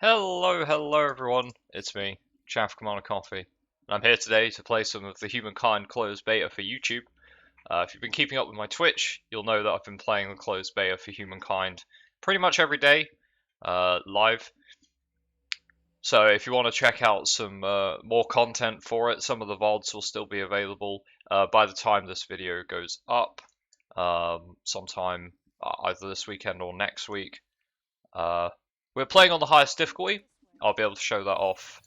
Hello everyone, it's me, Chaff Commander Coffee, and I'm here today to play some of the Humankind closed beta for YouTube. If you've been keeping up with my Twitch, you'll know that I've been playing the closed beta for Humankind pretty much every day, live. So if you want to check out some more content for it, some of the VODs will still be available by the time this video goes up, sometime either this weekend or next week. We're playing on the highest difficulty. I'll be able to show that off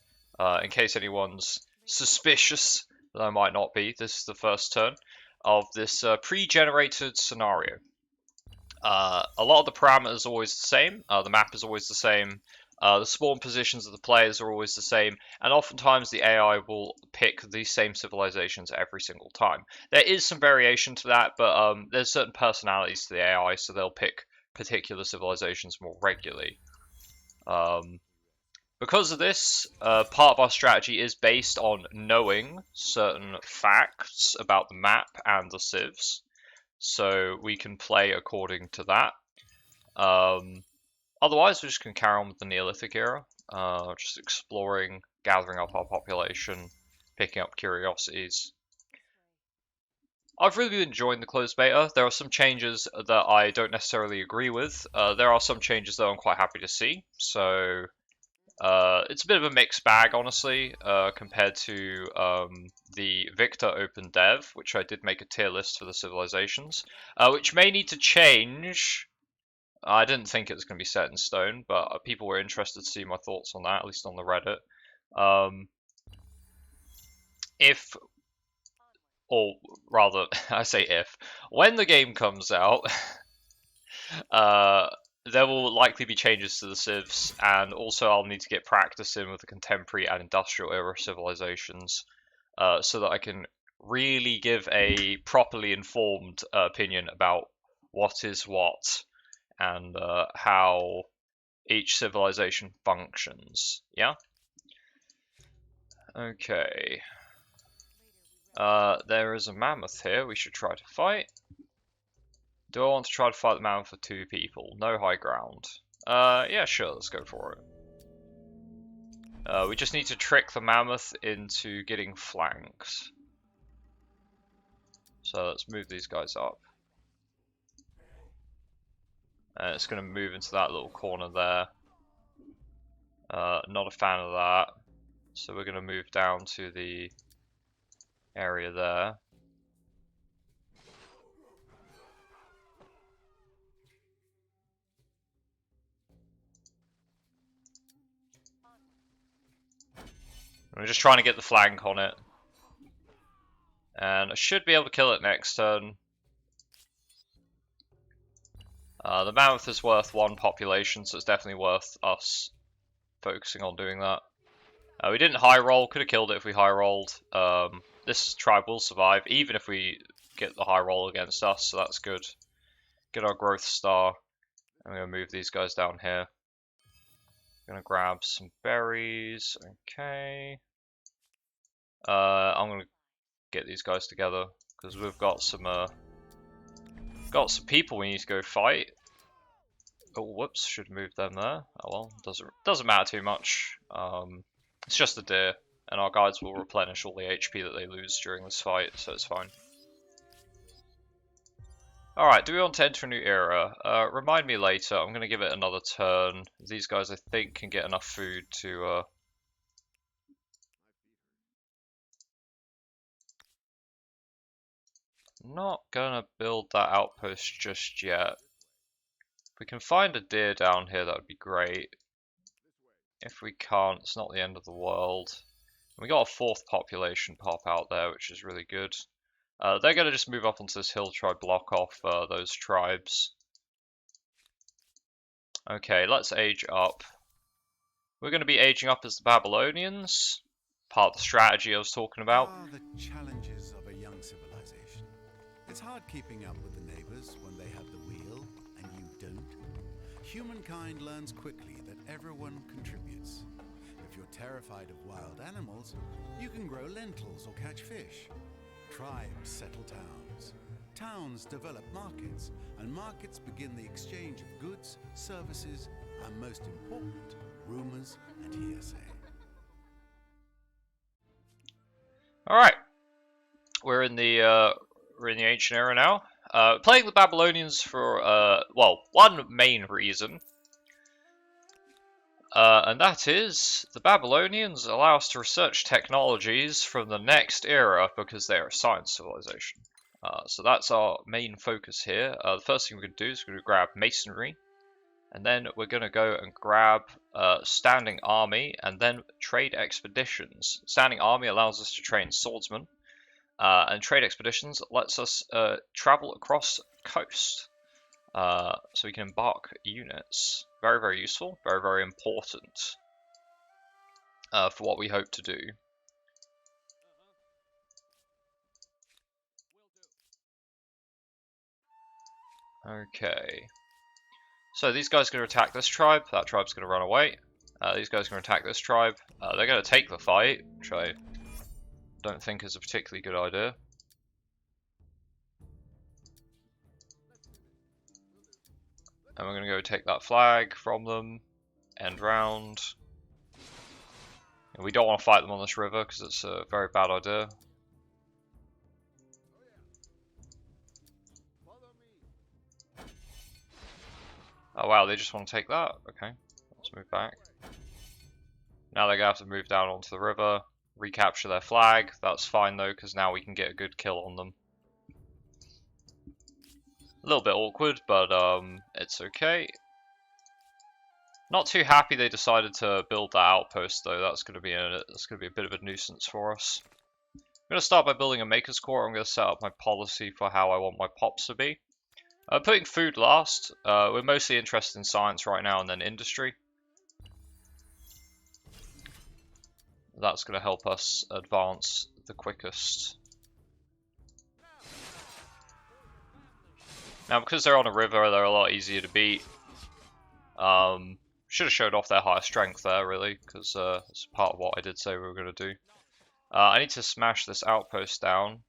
in case anyone's suspicious that I might not be. This is the first turn of this pre-generated scenario. A lot of the parameters are always the same. The map is always the same. The spawn positions of the players are always the same. And oftentimes the AI will pick the same civilizations every single time. There is some variation to that, but there's certain personalities to the AI, so they'll pick particular civilizations more regularly. Because of this, part of our strategy is based on knowing certain facts about the map and the civs, so we can play according to that. Otherwise, we're just going to carry on with the Neolithic era, just exploring, gathering up our population, picking up curiosities. I've really been enjoying the closed beta. There are some changes that I don't necessarily agree with. There are some changes that I'm quite happy to see. So it's a bit of a mixed bag, honestly, compared to the Victor Open Dev, which I did make a tier list for the civilizations, which may need to change. I didn't think it was going to be set in stone, but people were interested to see my thoughts on that, at least on the Reddit. Or rather, I say if, when the game comes out, there will likely be changes to the civs, and also I'll need to get practice in with the contemporary and industrial era civilizations, so that I can really give a properly informed opinion about what is what, and how each civilization functions, yeah? Okay. There is a mammoth here we should try to fight. Do I want to try to fight the mammoth with two people? No high ground. Yeah, sure, let's go for it. We just need to trick the mammoth into getting flanked. So let's move these guys up. And it's going to move into that little corner there. Not a fan of that. So we're going to move down to the area there. We're just trying to get the flank on it. And I should be able to kill it next turn. The mammoth is worth one population, so it's definitely worth us focusing on doing that. We didn't high roll, could have killed it if we high rolled. This tribe will survive, even if we get the high roll against us, so that's good. Get our growth star. I'm going to move these guys down here. Going to grab some berries. Okay. I'm going to get these guys together because we've got some people we need to go fight. Oh, whoops! Should move them there. Oh well, doesn't matter too much. It's just a deer, and our guides will replenish all the HP that they lose during this fight, so it's fine. Alright, do we want to enter a new era? Remind me later. I'm going to give it another turn. These guys, I think, can get enough food to... Not going to build that outpost just yet. If we can find a deer down here, that would be great. If we can't, it's not the end of the world. We got a fourth population pop out there, which is really good. They're going to just move up onto this hill, try block off those tribes. Okay, let's age up. We're going to be aging up as the Babylonians. Part of the strategy I was talking about. The challenges of a young civilization. It's hard keeping up with the neighbors when they have the wheel and you don't. Humankind learns quickly that everyone contributes. If you're terrified of wild animals, you can grow lentils or catch fish. Tribes settle towns. Towns develop markets, and markets begin the exchange of goods, services, and most important, rumors and hearsay. All right, we're in the ancient era now. Playing the Babylonians for well, one main reason. And that is, the Babylonians allow us to research technologies from the next era because they are a science civilization. So that's our main focus here. The first thing we're going to do is we're going to grab masonry, and then we're going to go and grab standing army, and then trade expeditions. Standing army allows us to train swordsmen, and trade expeditions lets us travel across the coast. So we can embark units. Very, very useful. Very, very important for what we hope to do. Okay. So these guys are going to attack this tribe. That tribe's going to run away. These guys are going to attack this tribe. They're going to take the fight, which I don't think is a particularly good idea. And we're going to go take that flag from them. End round. And we don't want to fight them on this river because it's a very bad idea. Oh wow, they just want to take that? Okay, let's move back. Now they're going to have to move down onto the river, recapture their flag. That's fine though, because now we can get a good kill on them. A little bit awkward, but it's okay. Not too happy they decided to build that outpost though. That's going to be a bit of a nuisance for us. I'm going to start by building a maker's core. I'm going to set up my policy for how I want my pops to be. Putting food last. We're mostly interested in science right now and then industry. That's going to help us advance the quickest. Now, because they're on a river, they're a lot easier to beat. Should have showed off their higher strength there, really, because that's part of what I did say we were going to do. I need to smash this outpost down.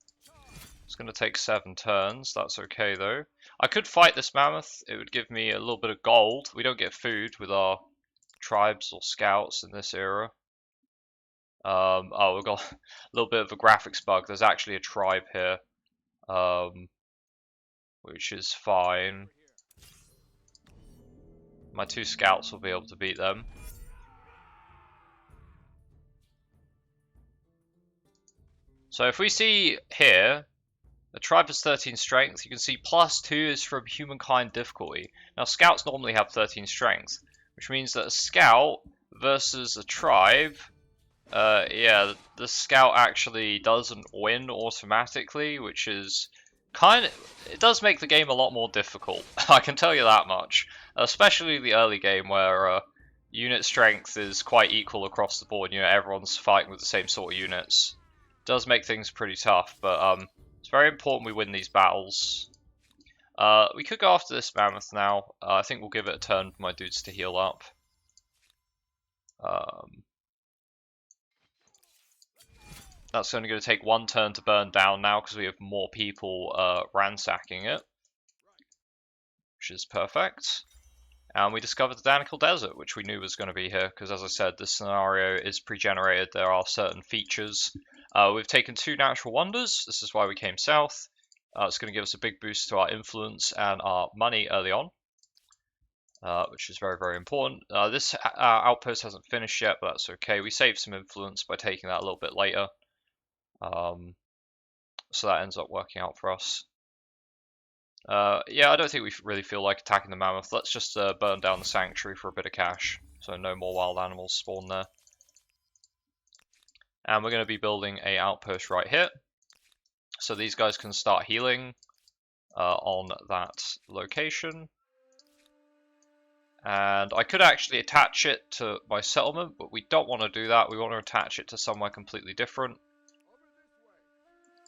It's going to take 7 turns. That's okay, though. I could fight this mammoth. It would give me a little bit of gold. We don't get food with our tribes or scouts in this era. Oh, we've got a little bit of a graphics bug. There's actually a tribe here, which is fine. My 2 scouts will be able to beat them. So if we see here, the tribe has 13 strength. You can see +2 is from Humankind difficulty. Now scouts normally have 13 strength, which means that a scout versus a tribe, yeah, the scout actually doesn't win automatically, which is it does make the game a lot more difficult. I can tell you that much, especially the early game where unit strength is quite equal across the board. You know, everyone's fighting with the same sort of units. It does make things pretty tough, but it's very important we win these battles. We could go after this mammoth now. I think we'll give it a turn for my dudes to heal up. That's only going to take 1 turn to burn down now because we have more people ransacking it, which is perfect. And we discovered the Danakil Desert, which we knew was going to be here because, as I said, this scenario is pre-generated. There are certain features. We've taken 2 natural wonders. This is why we came south. It's going to give us a big boost to our influence and our money early on, which is very, very important. This outpost hasn't finished yet, but that's okay. We saved some influence by taking that a little bit later. So that ends up working out for us. Yeah, I don't think we really feel like attacking the mammoth. Let's just burn down the sanctuary for a bit of cash, so no more wild animals spawn there. And we're going to be building a outpost right here, so these guys can start healing on that location. And I could actually attach it to my settlement, but we don't want to do that. We want to attach it to somewhere completely different.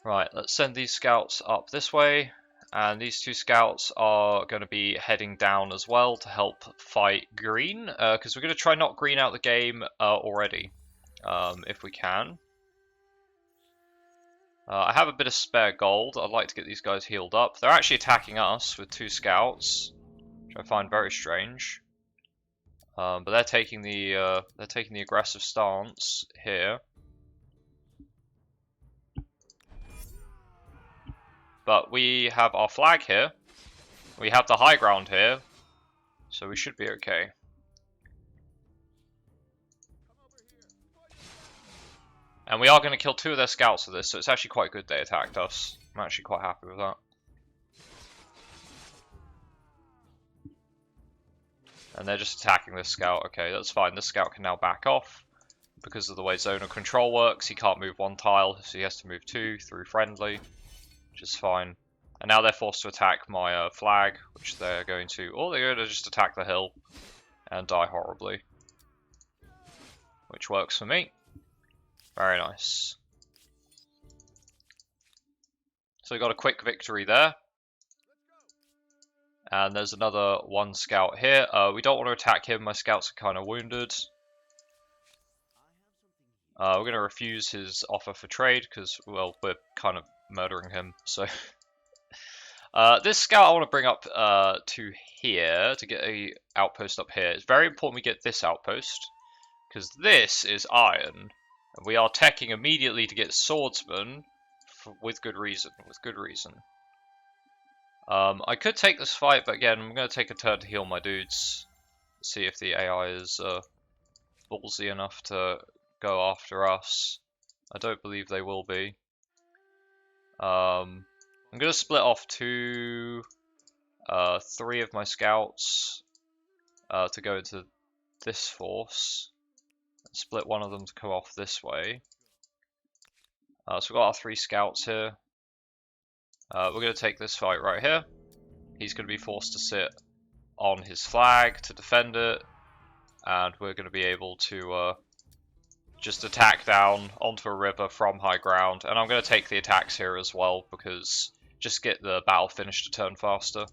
Right, let's send these scouts up this way. And these 2 scouts are going to be heading down as well to help fight green, because we're going to try not green out the game already, if we can. I have a bit of spare gold. I'd like to get these guys healed up. They're actually attacking us with 2 scouts, which I find very strange. But they're taking the aggressive stance here. But we have our flag here. We have the high ground here, so we should be okay. And we are going to kill 2 of their scouts with this, so it's actually quite good they attacked us. I'm actually quite happy with that. And they're just attacking this scout. Okay, that's fine. This scout can now back off. Because of the way zonal control works, he can't move 1 tile, so he has to move 2 through friendly, which is fine. And now they're forced to attack my flag, which they're going to... Or they're going to just attack the hill and die horribly. Which works for me. Very nice. So we got a quick victory there. And there's another 1 scout here. We don't want to attack him. My scouts are kind of wounded. We're going to refuse his offer for trade because, well, we're kind of murdering him. So this scout I want to bring up to here to get a outpost up here. It's very important we get this outpost because this is iron. And we are teching immediately to get swordsman with good reason. I could take this fight, but again, I'm going to take a turn to heal my dudes. See if the AI is ballsy enough to go after us. I don't believe they will be. I'm going to split off 3 of my scouts to go into this force. Split 1 of them to come off this way. So we've got our 3 scouts here. We're going to take this fight right here. He's going to be forced to sit on his flag to defend it, and we're going to be able to just attack down onto a river from high ground. And I'm going to take the attacks here as well, because just get the battle finished a turn faster.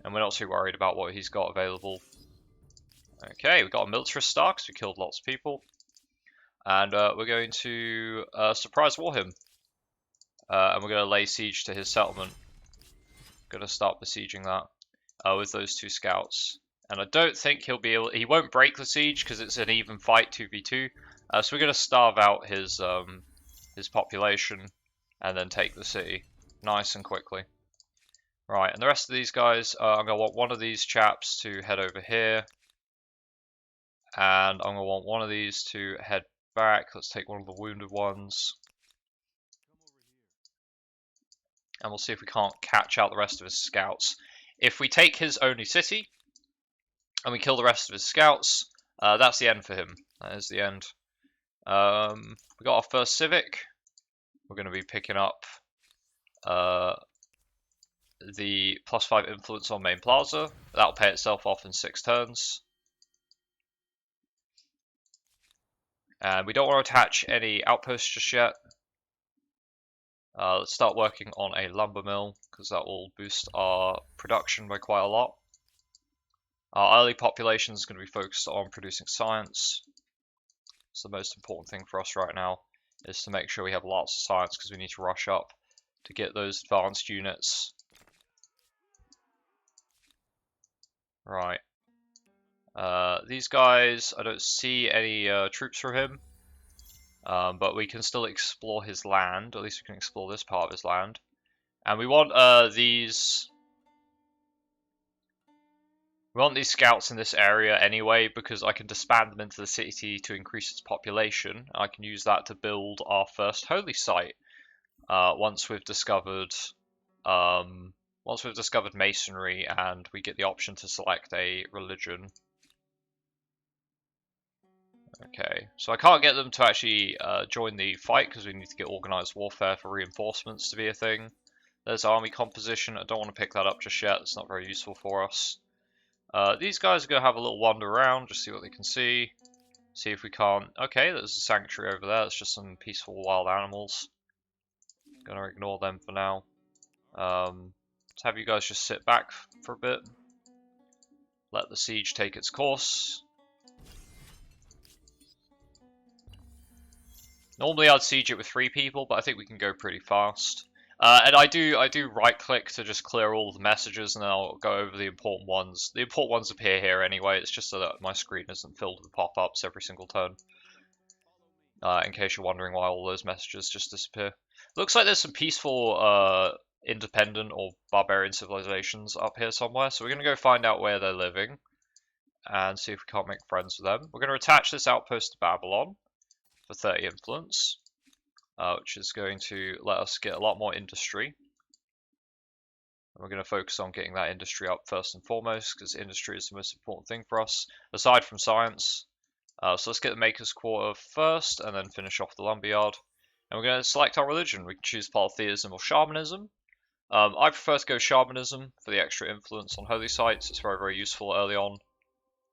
And we're not too worried about what he's got available. Okay, we've got a militarist star because we killed lots of people. And we're going to surprise war him. And we're going to lay siege to his settlement. Going to start besieging that with those 2 scouts. And I don't think he'll be able... He won't break the siege because it's an even fight, 2v2. So we're going to starve out his population and then take the city nice and quickly. Right, and the rest of these guys, I'm going to want 1 of these chaps to head over here. And I'm going to want 1 of these to head back. Let's take 1 of the wounded ones. And we'll see if we can't catch out the rest of his scouts. If we take his only city, and we kill the rest of his scouts, that's the end for him. That is the end. We got our first civic. We're going to be picking up the +5 influence on main plaza. That'll pay itself off in 6 turns. And we don't want to attach any outposts just yet. Let's start working on a lumber mill, because that will boost our production by quite a lot. Our early population is going to be focused on producing science. So the most important thing for us right now is to make sure we have lots of science, because we need to rush up to get those advanced units. Right. These guys, I don't see any troops from him. But we can still explore his land. At least we can explore this part of his land. And we want these scouts in this area anyway, because I can disband them into the city to increase its population. I can use that to build our first holy site once we've discovered masonry and we get the option to select a religion. Okay, so I can't get them to actually join the fight because we need to get organized warfare for reinforcements to be a thing. There's army composition. I don't want to pick that up just yet. It's not very useful for us. These guys are going to have a little wander around, just see what they can see. See if we can't... Okay, there's a sanctuary over there. It's just some peaceful wild animals. Gonna ignore them for now. Let's have you guys just sit back for a bit. Let the siege take its course. Normally I'd siege it with 3 people, but I think we can go pretty fast. And I do right click to just clear all the messages, and then I'll go over the important ones. The important ones appear here anyway. It's just so that my screen isn't filled with pop-ups every single turn. In case you're wondering why all those messages just disappear. Looks like there's some peaceful independent or barbarian civilizations up here somewhere, so we're going to go find out where they're living and see if we can't make friends with them. We're going to attach this outpost to Babylon for 30 influence, which is going to let us get a lot more industry. And we're going to focus on getting that industry up first and foremost, because industry is the most important thing for us, aside from science. So let's get the Maker's Quarter first, and then finish off the Lumberyard. And we're going to select our religion. We can choose polytheism or shamanism. I prefer to go shamanism for the extra influence on holy sites. It's very, very useful early on.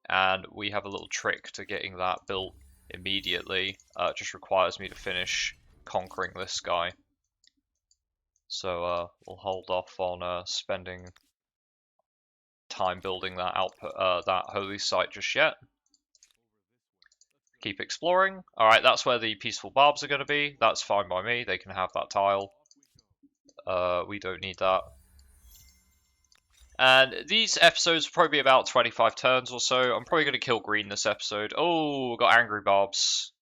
And we have a little trick to getting that built immediately. It just requires me to finish conquering this guy. So we'll hold off on spending time building that that holy site just yet. Keep exploring. Alright, that's where the peaceful barbs are going to be. That's fine by me. They can have that tile. We don't need that. And these episodes will probably be about 25 turns or so. I'm probably going to kill green this episode. Oh, got angry barbs.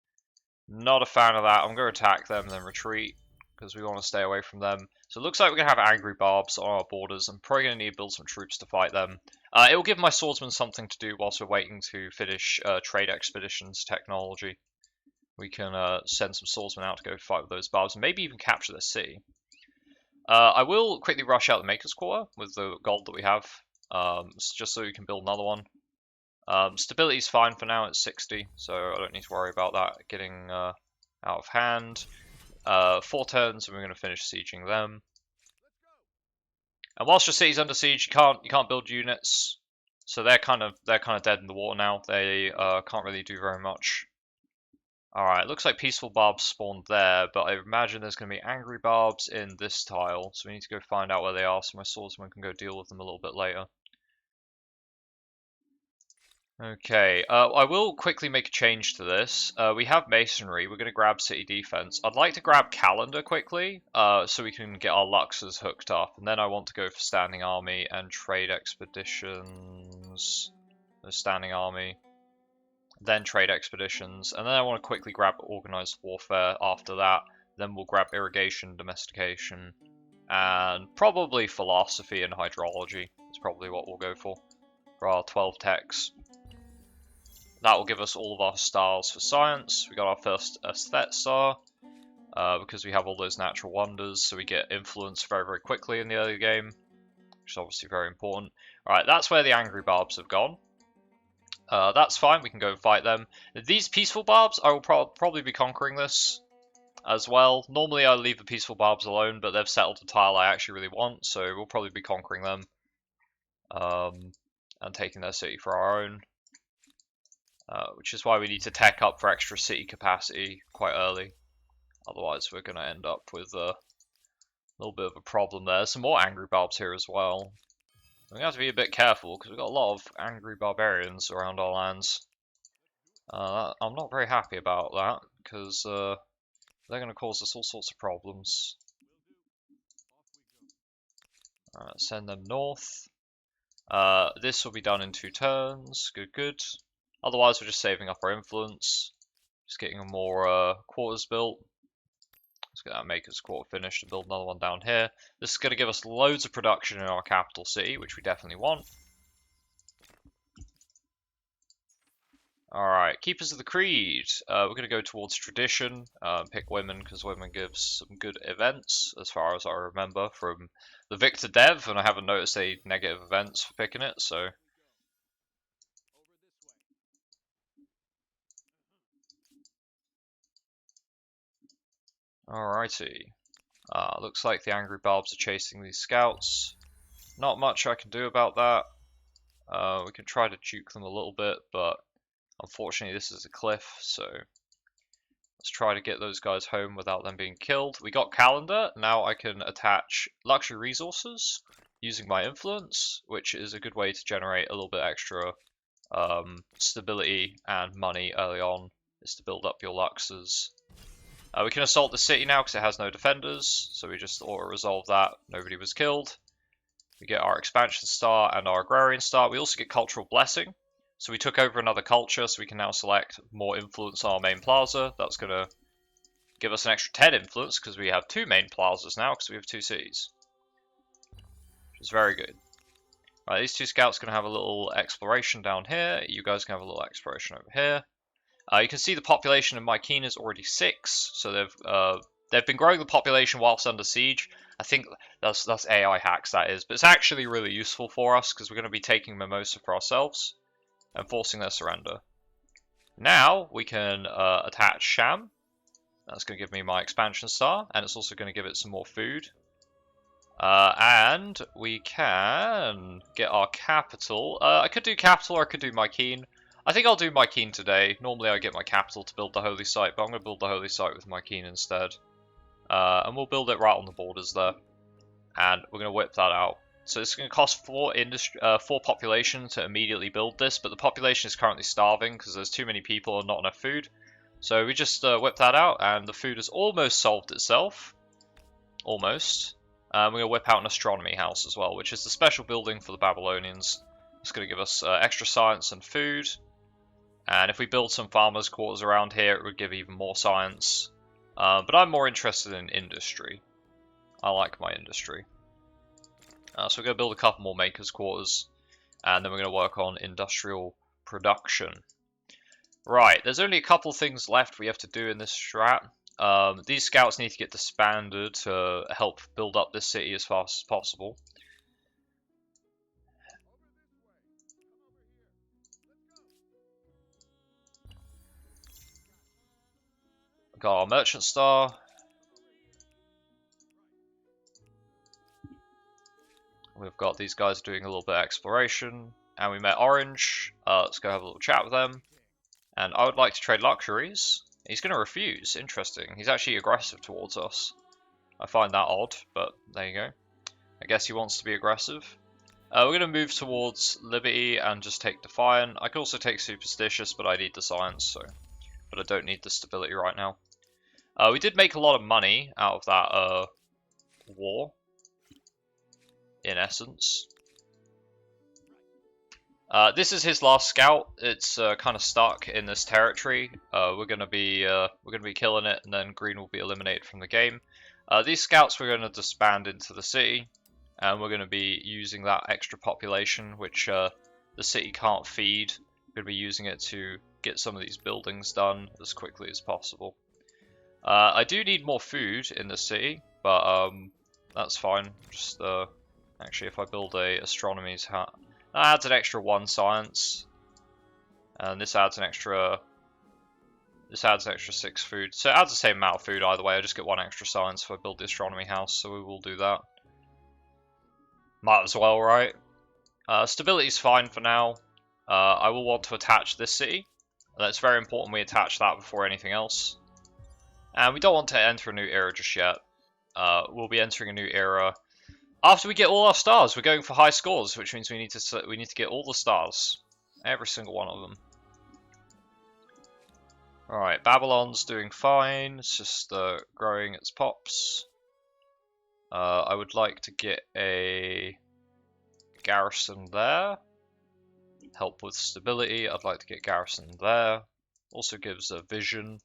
Not a fan of that. I'm going to attack them and then retreat, because we want to stay away from them. So it looks like we're going to have angry barbs on our borders. I'm probably going to need to build some troops to fight them. It will give my swordsmen something to do whilst we're waiting to finish trade expeditions technology. We can send some swordsmen out to go fight with those barbs and maybe even capture the city. I will quickly rush out the Maker's Quarter with the gold that we have, just so we can build another one. Stability is fine for now, it's 60, so I don't need to worry about that getting out of hand. 4 turns and we're going to finish sieging them. And whilst your city's under siege, you can't build units, so they're kind of dead in the water now. They can't really do very much. Alright, looks like peaceful barbs spawned there, but I imagine there's going to be angry barbs in this tile, so we need to go find out where they are so my swordsman can go deal with them a little bit later. Okay, I will quickly make a change to this. We have masonry, we're going to grab city defense. I'd like to grab calendar quickly, so we can get our Luxors hooked up, and then I want to go for standing army and trade expeditions. Standing army. Then trade expeditions, and then I want to quickly grab organized warfare after that. Then we'll grab irrigation, domestication, and probably philosophy and hydrology. That's probably what we'll go for our 12 techs. That will give us all of our stars for science. We got our first aesthete star, because we have all those natural wonders, so we get influence very, very quickly in the early game, which is obviously very important. Alright, that's where the angry barbs have gone. That's fine, we can go and fight them. These peaceful barbs, I will probably be conquering this as well. Normally I leave the peaceful barbs alone, but they've settled a tile I actually really want, so we'll probably be conquering them. And taking their city for our own. Which is why we need to tech up for extra city capacity quite early. Otherwise we're going to end up with a little bit of a problem there. Some more angry barbs here as well. We have to be a bit careful because we've got a lot of angry barbarians around our lands. I'm not very happy about that because they're going to cause us all sorts of problems. Send them north. This will be done in 2 turns. Good, good. Otherwise, we're just saving up our influence. Just getting more quarters built. Let's get that Maker's Quarter finished and build another one down here. This is going to give us loads of production in our capital city, which we definitely want. Alright, Keepers of the Creed. We're going to go towards tradition, pick women because women gives some good events, as far as I remember from the Victor Dev, and I haven't noticed any negative events for picking it, so. Alrighty. Looks like the angry barbs are chasing these scouts. Not much I can do about that. We can try to juke them a little bit, but unfortunately this is a cliff, so let's try to get those guys home without them being killed. We got calendar, now I can attach luxury resources using my influence, which is a good way to generate a little bit extra stability and money early on, is to build up your luxors. We can assault the city now because it has no defenders, so we just auto-resolve that. Nobody was killed. We get our expansion star and our agrarian star. We also get cultural blessing. So we took over another culture, so we can now select more influence on our main plaza. That's going to give us an extra 10 influence because we have 2 main plazas now because we have 2 cities. Which is very good. Right, these 2 scouts can have a little exploration down here. You guys can have a little exploration over here. You can see the population in Mykeena is already 6, so they've been growing the population whilst under siege. I think that's AI hacks, that is, but it's actually really useful for us because we're going to be taking Mimosa for ourselves and forcing their surrender. Now we can attach Sham. That's going to give me my expansion star, and it's also going to give it some more food. And we can get our capital. I could do capital or I could do Mykeena. I think I'll do Mykeena today. Normally I get my capital to build the holy site, but I'm going to build the holy site with Mykeena instead. And we'll build it right on the borders there. And we're going to whip that out. So it's going to cost 4 population to immediately build this, but the population is currently starving because there's too many people and not enough food. So we just whip that out, and the food has almost solved itself. Almost. We're going to whip out an astronomy house as well, which is the special building for the Babylonians. It's going to give us extra science and food. And if we build some farmers' quarters around here, it would give even more science. But I'm more interested in industry. I like my industry. So we're going to build a couple more makers' quarters. And then we're going to work on industrial production. Right, there's only a couple things left we have to do in this strat. These scouts need to get disbanded to help build up this city as fast as possible. Got our merchant star. We've got these guys doing a little bit of exploration. And we met Orange. Let's go have a little chat with them. And I would like to trade luxuries. He's going to refuse. Interesting. He's actually aggressive towards us. I find that odd, but there you go. I guess he wants to be aggressive. We're going to move towards Liberty and just take Defiant. I could also take Superstitious, but I need the Science, so. But I don't need the Stability right now. We did make a lot of money out of that war, in essence. This is his last scout. It's kind of stuck in this territory. We're gonna be killing it, and then Green will be eliminated from the game. These scouts we're gonna disband into the city, and we're gonna be using that extra population, which the city can't feed. We're gonna be using it to get some of these buildings done as quickly as possible. I do need more food in the city, but that's fine. Just actually, if I build a astronomy's hat. That adds an extra 1 science, and this adds an extra 6 food. So it adds the same amount of food either way. I just get 1 extra science if I build the astronomy house, so we will do that. Might as well, right? Stability is fine for now. I will want to attach this city. That's very important we attach that before anything else. And we don't want to enter a new era just yet. We'll be entering a new era after we get all our stars. We're going for high scores, which means we need to get all the stars, every single one of them. All right, Babylon's doing fine. It's just growing its pops. I would like to get a garrison there. Help with stability. I'd like to get garrison there. Also gives a vision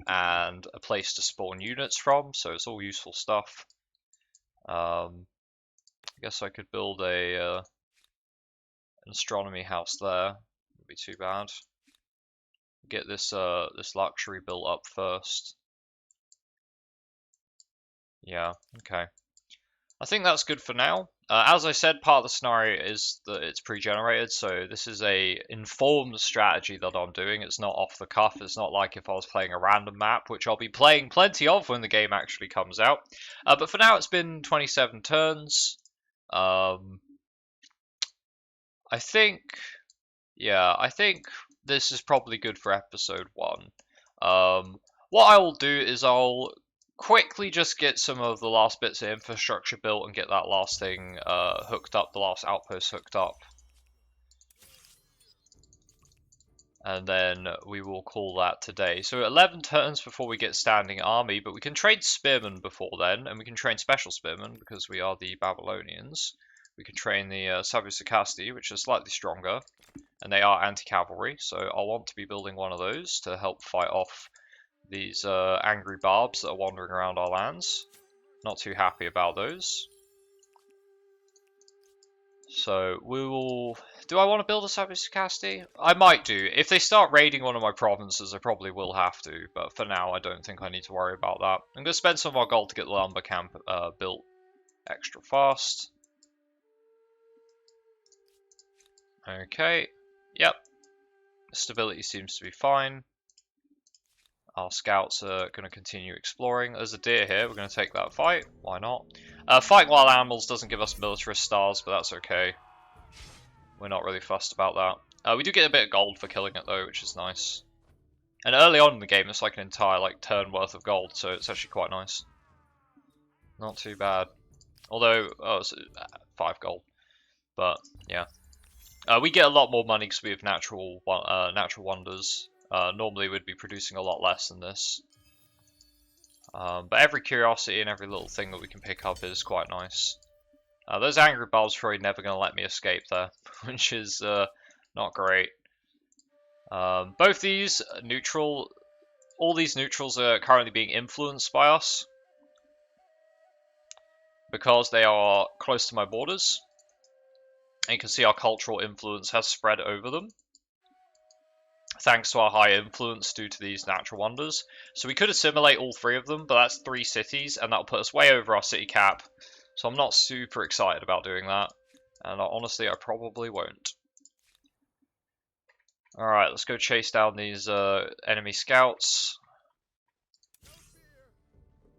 and a place to spawn units from, so it's all useful stuff. I guess I could build an astronomy house there. Wouldn't be too bad. Get this this luxury built up first. Yeah, okay. I think that's good for now. As I said, part of the scenario is that it's pre-generated, so this is a informed strategy that I'm doing. It's not off the cuff. It's not like if I was playing a random map, which I'll be playing plenty of when the game actually comes out. But for now, it's been 27 turns. I think this is probably good for episode 1. What I will do is I'll quickly just get some of the last bits of infrastructure built and get that last thing hooked up, the last outpost hooked up. and then we will call that today. So 11 turns before we get standing army, but we can train spearmen before then, and we can train special spearmen because we are the Babylonians. We can train the Sabusakasti, which is slightly stronger, and they are anti-cavalry, so I'll want to be building one of those to help fight off these angry barbs that are wandering around our lands. Not too happy about those. So we will... Do I want to build a Sabusakasti? I might do. If they start raiding one of my provinces, I probably will have to. But for now, I don't think I need to worry about that. I'm going to spend some of our gold to get the lumber camp built extra fast. Okay. Yep. Stability seems to be fine. Our scouts are going to continue exploring. There's a deer here. We're going to take that fight. Why not? Fighting wild animals doesn't give us militarist stars, but that's okay. We're not really fussed about that. We do get a bit of gold for killing it though, which is nice. And early on in the game, it's like an entire turn worth of gold, so it's actually quite nice. Not too bad. Although, it's 5 gold. But yeah, we get a lot more money because we have natural wonders. Normally, we'd be producing a lot less than this. But every curiosity and every little thing that we can pick up is quite nice. Those angry bulbs are probably never going to let me escape there, which is not great. Both these all these neutrals are currently being influenced by us because they are close to my borders. And you can see our cultural influence has spread over them, thanks to our high influence due to these natural wonders. So we could assimilate all 3 of them, but that's 3 cities, and that'll put us way over our city cap. So I'm not super excited about doing that, and honestly, I probably won't. Alright, let's go chase down these enemy scouts.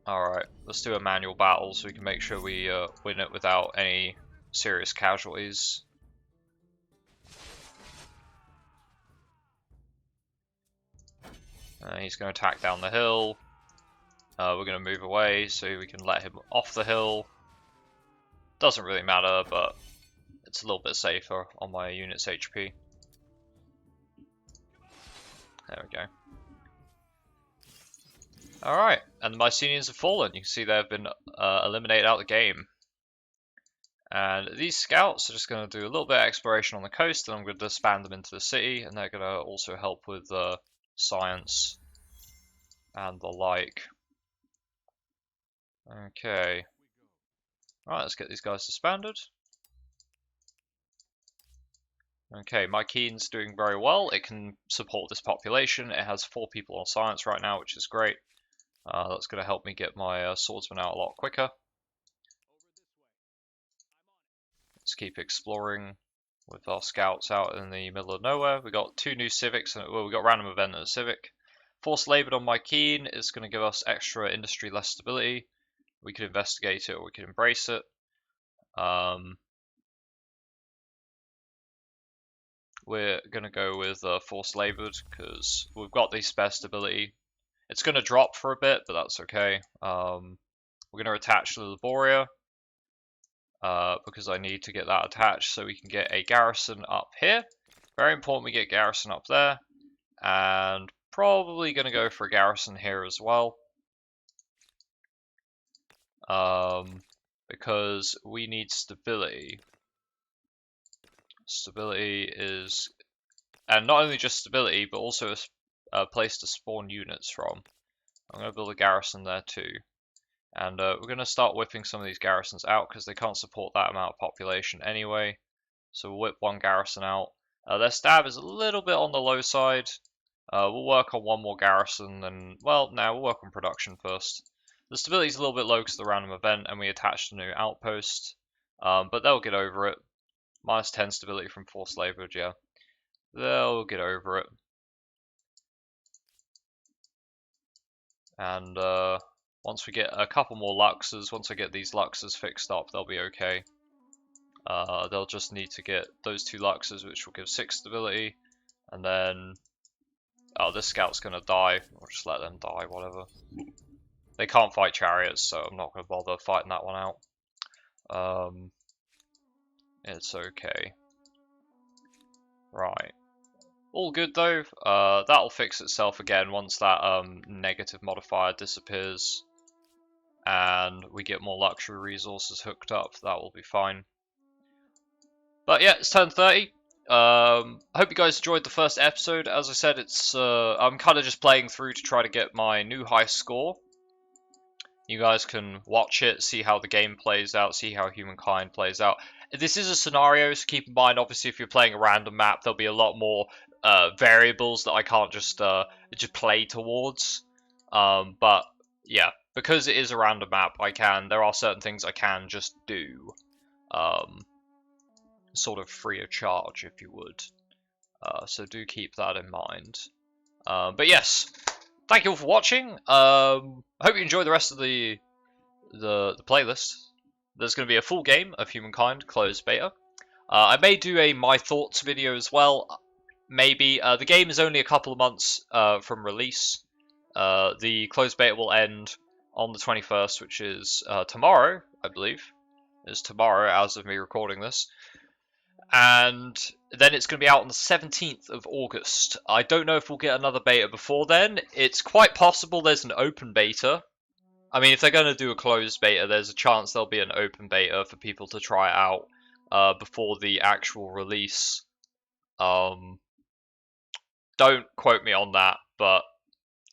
Alright, let's do a manual battle so we can make sure we win it without any serious casualties. He's going to attack down the hill. We're going to move away so we can let him off the hill. Doesn't really matter, but it's a little bit safer on my unit's HP. There we go. Alright, and the Mycenaeans have fallen. You can see they've been eliminated out of the game. And these scouts are just going to do a little bit of exploration on the coast, and I'm going to disband them into the city, and they're going to also help with science and the like. Okay. Alright, let's get these guys disbanded. Okay, my Keen's doing very well. It can support this population. It has 4 people on science right now, which is great. That's going to help me get my swordsman out a lot quicker. Let's keep exploring with our scouts out in the middle of nowhere. We got 2 new civics, and well, we got random event and a civic. Forced labored on my Keen is going to give us extra industry, less stability. We can investigate it or we can embrace it. We're going to go with forced labored because we've got the spare stability. It's going to drop for a bit, but that's okay. We're going to attach to the Laboria because I need to get that attached so we can get a garrison up here. Very important we get garrison up there, and probably going to go for a garrison here as well. Because we need stability. Stability is, and not only just stability, but also a place to spawn units from. I'm going to build a garrison there too. And we're going to start whipping some of these garrisons out because they can't support that amount of population anyway. So we'll whip 1 garrison out. Their stab is a little bit on the low side. We'll work on 1 more garrison, and well, now we'll work on production first. The stability is a little bit low because of the random event, and we attached a new outpost. But they'll get over it. Minus 10 stability from forced labor, yeah. They'll get over it. And once we get a couple more Luxes, once I get these Luxes fixed up, they'll be okay. They'll just need to get those 2 Luxes, which will give 6 stability. And then, oh, this scout's going to die. We'll just let them die, whatever. They can't fight chariots, so I'm not going to bother fighting that one out. It's okay. Right. All good though. That'll fix itself again once that negative modifier disappears and we get more luxury resources hooked up. That will be fine. But yeah, it's turn 30. I hope you guys enjoyed the first episode. As I said, it's I'm kind of just playing through to try to get my new high score. You guys can watch it, see how the game plays out, see how Humankind plays out. This is a scenario, so keep in mind, obviously, if you're playing a random map, there'll be a lot more variables that I can't just play towards. But yeah, because it is a random map, there are certain things I can just do, sort of free of charge, if you would. So do keep that in mind. But yes, thank you all for watching. I hope you enjoy the rest of the playlist. There's going to be a full game of Humankind closed beta. I may do a my thoughts video as well. Maybe the game is only a couple of months from release. The closed beta will end on the 21st, which is tomorrow, I believe. It's tomorrow as of me recording this. And then it's going to be out on the 17th of August. I don't know if we'll get another beta before then. It's quite possible there's an open beta. I mean, if they're going to do a closed beta, there's a chance there'll be an open beta for people to try out before the actual release. Don't quote me on that, but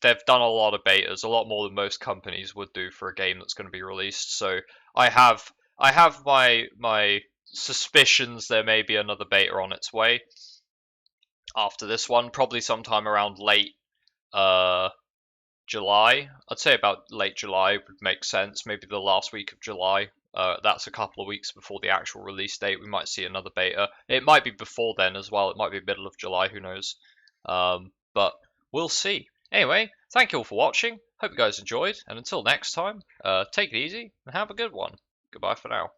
they've done a lot of betas, a lot more than most companies would do for a game that's going to be released. So I have my suspicions there may be another beta on its way after this one, probably sometime around late July. I'd say about late July would make sense. Maybe the last week of July. That's a couple of weeks before the actual release date. We might see another beta. It might be before then as well. It might be middle of July. Who knows? But we'll see. Anyway, thank you all for watching. Hope you guys enjoyed. And until next time, take it easy and have a good one. Goodbye for now.